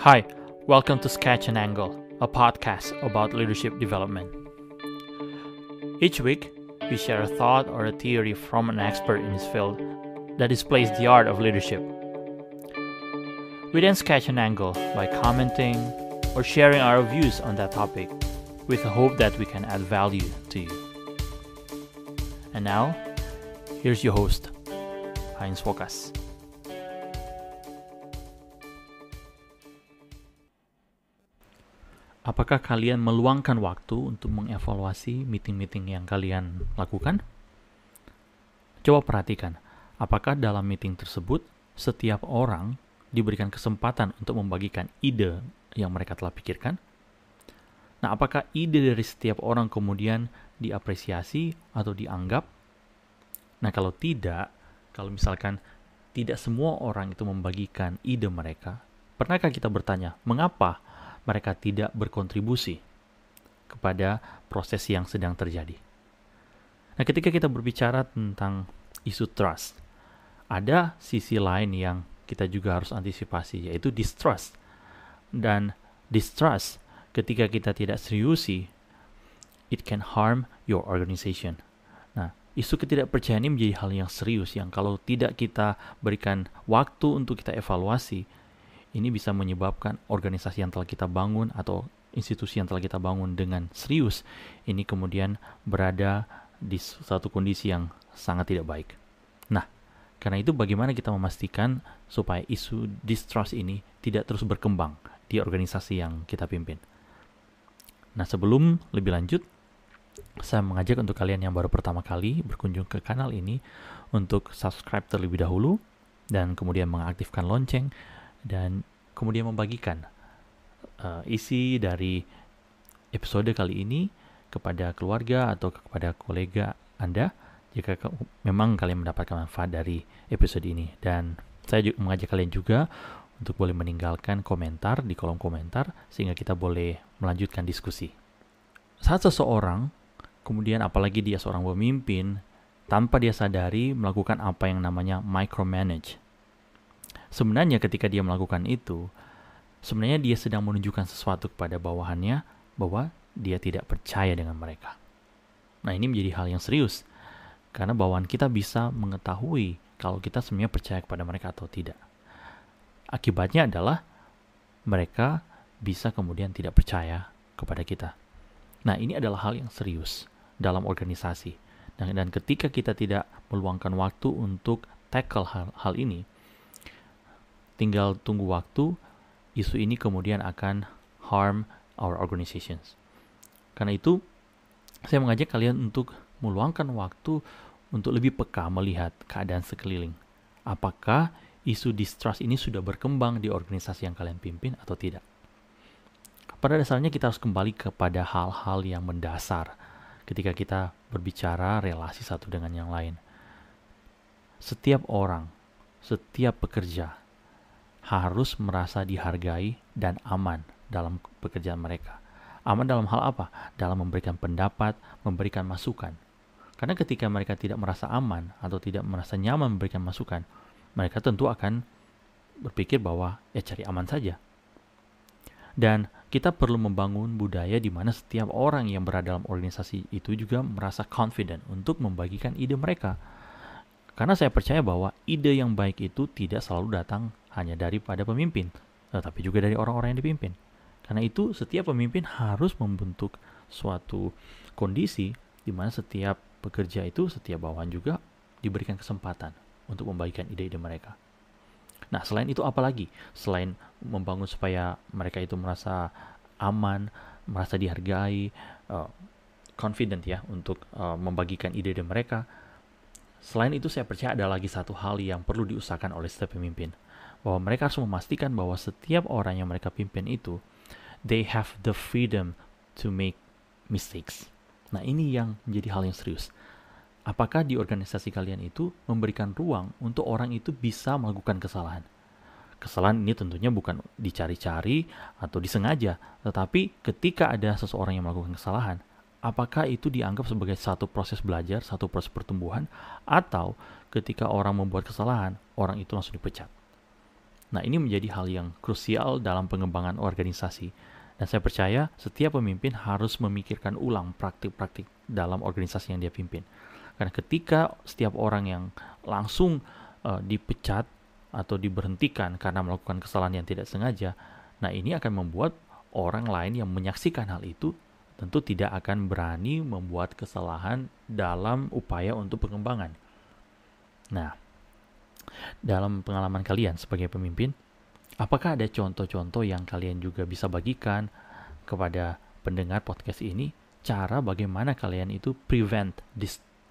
Hi, welcome to Sketch and Angle, a podcast about leadership development. Each week, we share a thought or a theory from an expert in his field that displays the art of leadership. We then sketch an angle by commenting or sharing our views on that topic with the hope that we can add value to you. And now, here's your host, Heinz Wokas. Apakah kalian meluangkan waktu untuk mengevaluasi meeting-meeting yang kalian lakukan? Coba perhatikan, apakah dalam meeting tersebut setiap orang diberikan kesempatan untuk membagikan ide yang mereka telah pikirkan? Nah, apakah ide dari setiap orang kemudian diapresiasi atau dianggap? Nah, kalau tidak, kalau misalkan tidak semua orang itu membagikan ide mereka, pernahkah kita bertanya, mengapa mereka tidak berkontribusi kepada proses yang sedang terjadi? Nah, ketika kita berbicara tentang isu trust, ada sisi lain yang kita juga harus antisipasi, yaitu distrust. Dan distrust, ketika kita tidak seriusi, it can harm your organization. Nah, isu ketidakpercayaan ini menjadi hal yang serius, yang kalau tidak kita berikan waktu untuk kita evaluasi, ini bisa menyebabkan organisasi yang telah kita bangun atau institusi yang telah kita bangun dengan serius, ini kemudian berada di suatu kondisi yang sangat tidak baik. Nah, karena itu bagaimana kita memastikan supaya isu distrust ini tidak terus berkembang di organisasi yang kita pimpin? Nah, sebelum lebih lanjut, saya mengajak untuk kalian yang baru pertama kali berkunjung ke kanal ini untuk subscribe terlebih dahulu dan kemudian mengaktifkan lonceng dan kemudian membagikan isi dari episode kali ini kepada keluarga atau kepada kolega Anda jika memang kalian mendapatkan manfaat dari episode ini. Dan saya juga mengajak kalian juga untuk boleh meninggalkan komentar di kolom komentar sehingga kita boleh melanjutkan diskusi. Saat seseorang, kemudian apalagi dia seorang pemimpin, tanpa dia sadari melakukan apa yang namanya micromanage. Sebenarnya ketika dia melakukan itu, sebenarnya dia sedang menunjukkan sesuatu kepada bawahannya bahwa dia tidak percaya dengan mereka. Nah, ini menjadi hal yang serius karena bawahan kita bisa mengetahui kalau kita sebenarnya percaya kepada mereka atau tidak. Akibatnya adalah mereka bisa kemudian tidak percaya kepada kita. Nah, ini adalah hal yang serius dalam organisasi. Dan ketika kita tidak meluangkan waktu untuk tackle hal ini, tinggal tunggu waktu, isu ini kemudian akan harm our organizations. Karena itu, saya mengajak kalian untuk meluangkan waktu untuk lebih peka melihat keadaan sekeliling. Apakah isu distrust ini sudah berkembang di organisasi yang kalian pimpin atau tidak? Pada dasarnya kita harus kembali kepada hal-hal yang mendasar ketika kita berbicara relasi satu dengan yang lain. Setiap orang, setiap pekerja harus merasa dihargai dan aman dalam pekerjaan mereka. Aman dalam hal apa? Dalam memberikan pendapat, memberikan masukan. Karena ketika mereka tidak merasa aman atau tidak merasa nyaman memberikan masukan, mereka tentu akan berpikir bahwa cari aman saja. Dan kita perlu membangun budaya di mana setiap orang yang berada dalam organisasi itu juga merasa confident untuk membagikan ide mereka. Karena saya percaya bahwa ide yang baik itu tidak selalu datang hanya daripada pemimpin, tetapi juga dari orang-orang yang dipimpin. Karena itu setiap pemimpin harus membentuk suatu kondisi di mana setiap pekerja itu, setiap bawahan juga diberikan kesempatan untuk membagikan ide-ide mereka. Nah, selain itu apa lagi? Selain membangun supaya mereka itu merasa aman, merasa dihargai, confident ya untuk membagikan ide-ide mereka. Selain itu saya percaya ada lagi satu hal yang perlu diusahakan oleh setiap pemimpin. Bahwa mereka harus memastikan bahwa setiap orang yang mereka pimpin itu, they have the freedom to make mistakes. Nah, ini yang menjadi hal yang serius. Apakah di organisasi kalian itu memberikan ruang untuk orang itu bisa melakukan kesalahan? Kesalahan ini tentunya bukan dicari-cari atau disengaja, tetapi ketika ada seseorang yang melakukan kesalahan, apakah itu dianggap sebagai satu proses belajar, satu proses pertumbuhan, atau ketika orang membuat kesalahan, orang itu langsung dipecat? Nah, ini menjadi hal yang krusial dalam pengembangan organisasi. Dan saya percaya setiap pemimpin harus memikirkan ulang praktik-praktik dalam organisasi yang dia pimpin. Karena ketika setiap orang yang langsung dipecat atau diberhentikan karena melakukan kesalahan yang tidak sengaja, nah ini akan membuat orang lain yang menyaksikan hal itu tentu tidak akan berani membuat kesalahan dalam upaya untuk pengembangan. Nah, dalam pengalaman kalian sebagai pemimpin, apakah ada contoh-contoh yang kalian juga bisa bagikan kepada pendengar podcast ini, cara bagaimana kalian itu prevent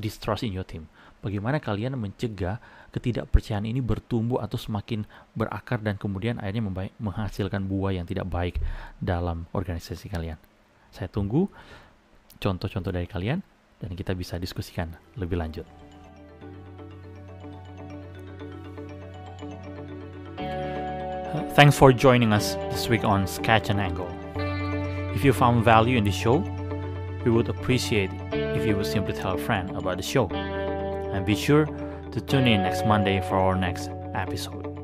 distrust in your team? Bagaimana kalian mencegah ketidakpercayaan ini bertumbuh atau semakin berakar dan kemudian akhirnya menghasilkan buah yang tidak baik dalam organisasi kalian? Saya tunggu contoh-contoh dari kalian dan kita bisa diskusikan lebih lanjut. Thanks for joining us this week on Sketch and Angle. If you found value in the show, we would appreciate if you would simply tell a friend about the show. And be sure to tune in next Monday for our next episode.